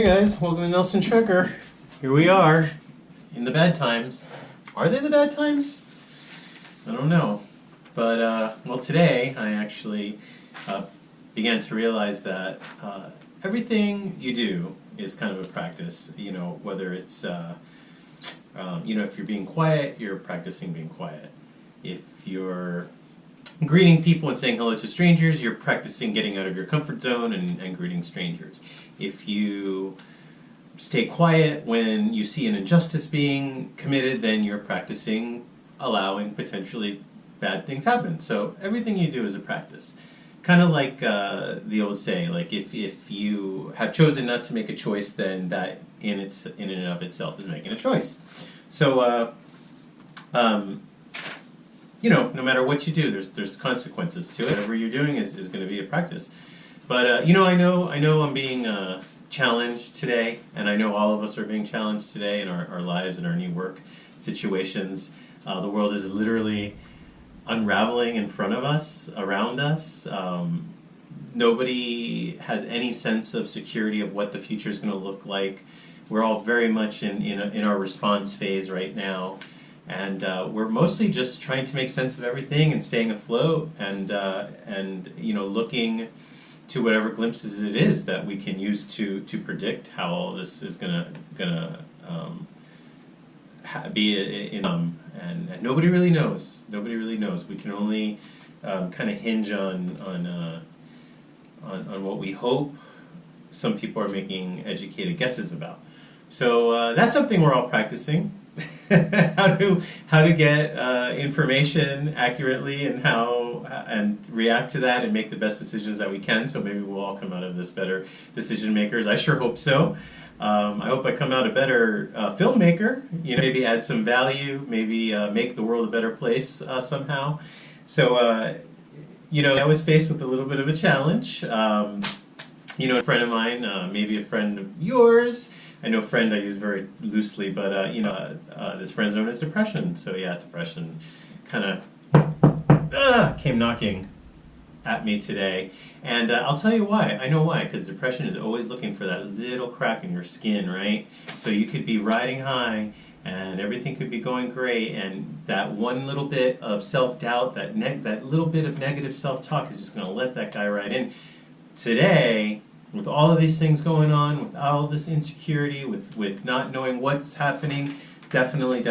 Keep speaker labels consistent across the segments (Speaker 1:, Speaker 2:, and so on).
Speaker 1: Hey guys, welcome to Nelson Trekker. Here we are, in the bad times. Are they the bad times? I don't know. But, well, today I actually began to realize that everything you do is kind of a practice. You know, whether it's, if you're being quiet, you're practicing being quiet. If you're greeting people and saying hello to strangers, you're practicing getting out of your comfort zone and greeting strangers. If you stay quiet when you see an injustice being committed, then you're practicing allowing potentially bad things happen. So everything you do is a practice. Kind of like the old saying, like if you have chosen not to make a choice, then that in and of itself is making a choice. So no matter what you do, there's consequences to it. Whatever you're doing is going to be a practice. But I know I'm being challenged today, and I know all of us are being challenged today in our lives and our new work situations. The world is literally unraveling in front of us, around us. Nobody has any sense of security of what the future is going to look like. We're all very much in our response phase right now. And we're mostly just trying to make sense of everything and staying afloat and looking to whatever glimpses it is that we can use to predict how all this is gonna be and nobody really knows. Nobody really knows. We can only kind of hinge on what we hope some people are making educated guesses about. So that's something we're all practicing. how to get information accurately and react to that and make the best decisions that we can. So maybe we'll all come out of this better decision makers. I sure hope so. I hope I come out a better filmmaker. Maybe add some value. Maybe make the world a better place somehow. So I was faced with a little bit of a challenge. A friend of mine, maybe a friend of yours. I know friend I use very loosely, but this friend's known as depression. So yeah, depression kind of came knocking at me today. And I'll tell you why. I know why, because depression is always looking for that little crack in your skin, right? So you could be riding high and everything could be going great, and that one little bit of self-doubt, that little bit of negative self-talk is just going to let that guy right in. Today, with all of these things going on, with all of this insecurity, with not knowing what's happening, definitely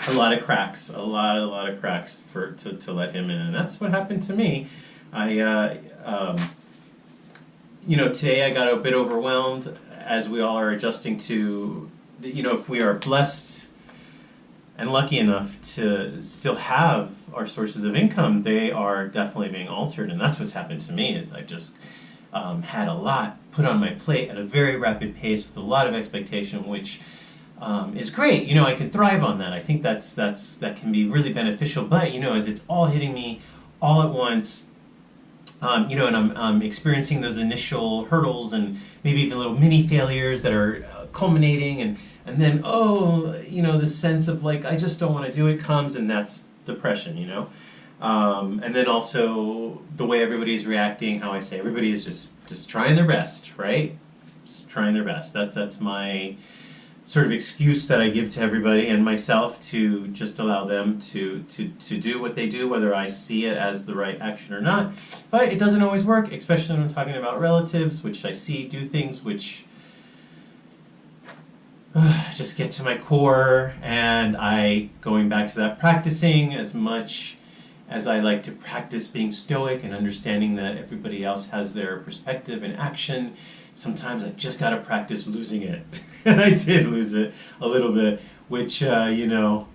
Speaker 1: a lot of cracks, a lot of cracks to let him in, and that's what happened to me. Today I got a bit overwhelmed, as we all are adjusting to, if we are blessed and lucky enough to still have our sources of income, they are definitely being altered, and that's what's happened to me. Is I've just had a lot put on my plate at a very rapid pace with a lot of expectation, which is great. I can thrive on that. I think that can be really beneficial. But as it's all hitting me all at once, and I'm experiencing those initial hurdles and maybe even little mini failures that are culminating, and then this sense of like I just don't want to do it comes, and that's depression. And then also the way everybody is reacting, how I say everybody is just trying their best, right? Just trying their best. That's my sort of excuse that I give to everybody and myself to just allow them to do what they do, whether I see it as the right action or not. But it doesn't always work, especially when I'm talking about relatives, which I see do things which just get to my core, and going back to that, practicing as much as I like to practice being stoic and understanding that everybody else has their perspective and action, sometimes I just got to practice losing it. And I did lose it a little bit, which, of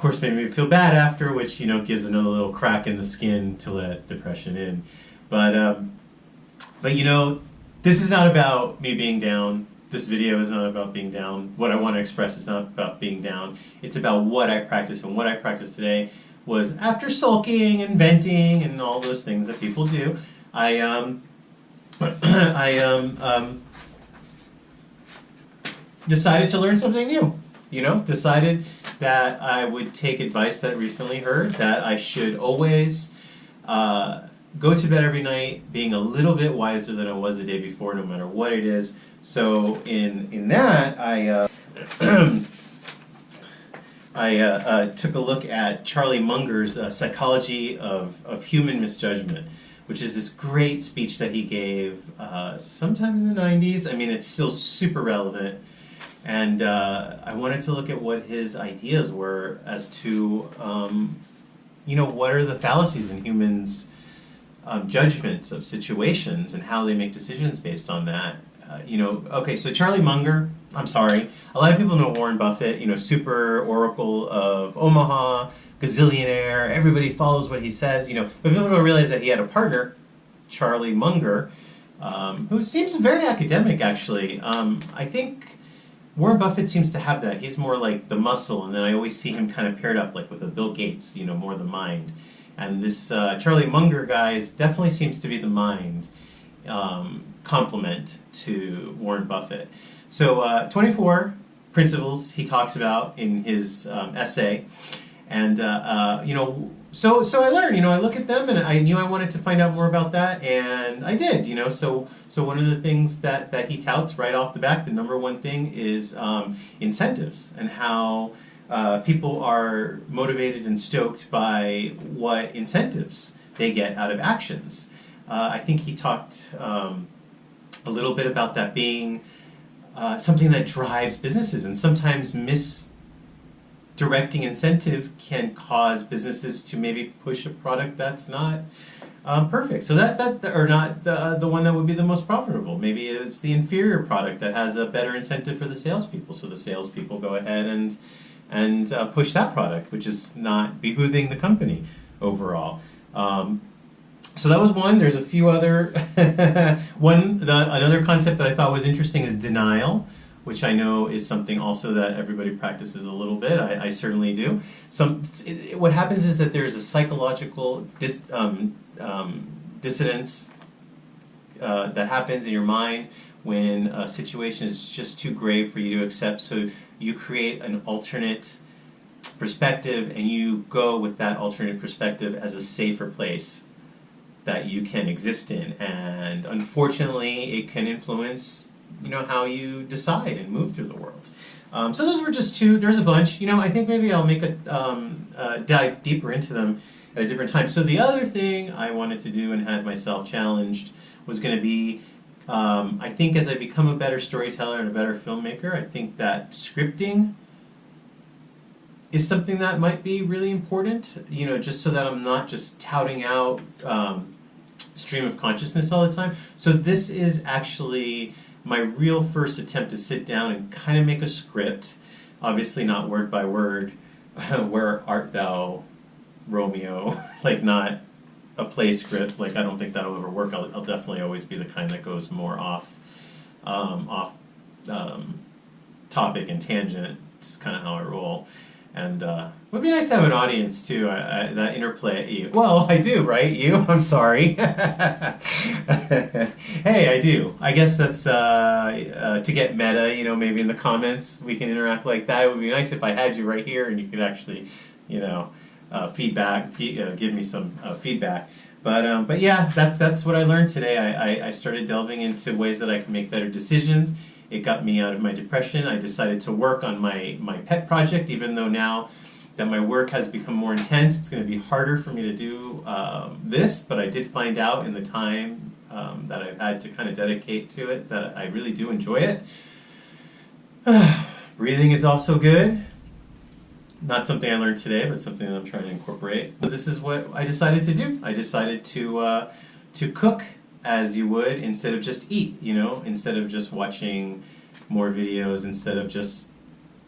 Speaker 1: course made me feel bad after, which, gives another little crack in the skin to let depression in. But this is not about me being down. This video is not about being down. What I want to express is not about being down. It's about what I practice, and what I practiced today was, after sulking and venting and all those things that people do, I decided to learn something new. Decided that I would take advice that I recently heard, that I should always go to bed every night being a little bit wiser than I was the day before, no matter what it is. So in that, I took a look at Charlie Munger's Psychology of Human Misjudgment, which is this great speech that he gave sometime in the 90s. I mean, it's still super relevant. And I wanted to look at what his ideas were as to, what are the fallacies in humans' judgments of situations and how they make decisions based on that. Okay, so Charlie Munger, I'm sorry, a lot of people know Warren Buffett, super oracle of Omaha, gazillionaire, everybody follows what he says, but people don't realize that he had a partner, Charlie Munger, who seems very academic, actually. I think Warren Buffett seems to have that. He's more like the muscle, and then I always see him kind of paired up like with a Bill Gates, more the mind. And this Charlie Munger guy definitely seems to be the mind complement to Warren Buffett. So 24 principles he talks about in his essay. And, so I learned, I look at them and I knew I wanted to find out more about that, and I did, So one of the things that he touts right off the bat, the number one thing is incentives, and how people are motivated and stoked by what incentives they get out of actions. I think he talked a little bit about that being something that drives businesses, and sometimes misdirecting incentive can cause businesses to maybe push a product that's not perfect. So that or not the one that would be the most profitable. Maybe it's the inferior product that has a better incentive for the salespeople. So the salespeople go ahead and push that product, which is not behooving the company overall. So that was one. There's a few other another concept that I thought was interesting is denial, which I know is something also that everybody practices a little bit. I certainly do. What happens is that there's a psychological dissonance that happens in your mind when a situation is just too grave for you to accept. So you create an alternate perspective, and you go with that alternate perspective as a safer place that you can exist in. And unfortunately, it can influence how you decide and move through the world. So those were just two. There's a bunch. I think maybe I'll make dive deeper into them at a different time. So the other thing I wanted to do and had myself challenged was going to be, I think as I become a better storyteller and a better filmmaker, I think that scripting is something that might be really important, just so that I'm not just touting out stream of consciousness all the time. So this is actually my real first attempt to sit down and kind of make a script, obviously not word by word, where art thou, Romeo, like not a play script, like I don't think that'll ever work. I'll definitely always be the kind that goes more off topic and tangent, just kind of how I roll. And it would be nice to have an audience too, that interplay. Well, I do, right? I'm sorry. Hey, I do. I guess that's to get meta, maybe in the comments we can interact like that. It would be nice if I had you right here and you could actually, give me some feedback. But yeah, that's what I learned today. I started delving into ways that I can make better decisions. It got me out of my depression. I decided to work on my pet project, even though now that my work has become more intense, it's going to be harder for me to do this, but I did find out in the time that I've had to kind of dedicate to it that I really do enjoy it. Breathing is also good. Not something I learned today, but something that I'm trying to incorporate. So this is what I decided to do. I decided to cook as you would instead of just eat, instead of just watching more videos, instead of just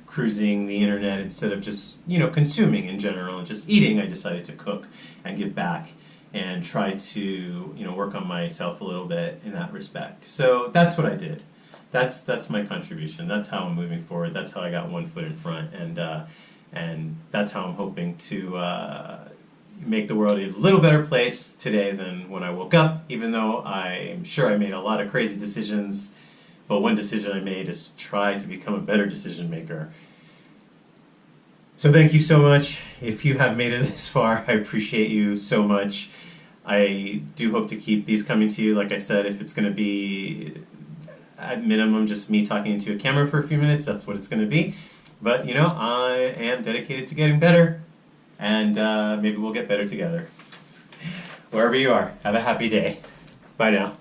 Speaker 1: cruising the internet, instead of just, consuming in general and just eating. I decided to cook and give back and try to, work on myself a little bit in that respect. So that's what I did. That's my contribution. That's how I'm moving forward. That's how I got one foot in front, and that's how I'm hoping to make the world a little better place today than when I woke up, even though I'm sure I made a lot of crazy decisions, but one decision I made is try to become a better decision maker. So thank you so much. If you have made it this far, I appreciate you so much. I do hope to keep these coming to you. Like I said, if it's going to be at minimum just me talking into a camera for a few minutes, that's what it's going to be. But you know, I am dedicated to getting better, and maybe we'll get better together. Wherever you are, have a happy day. Bye now.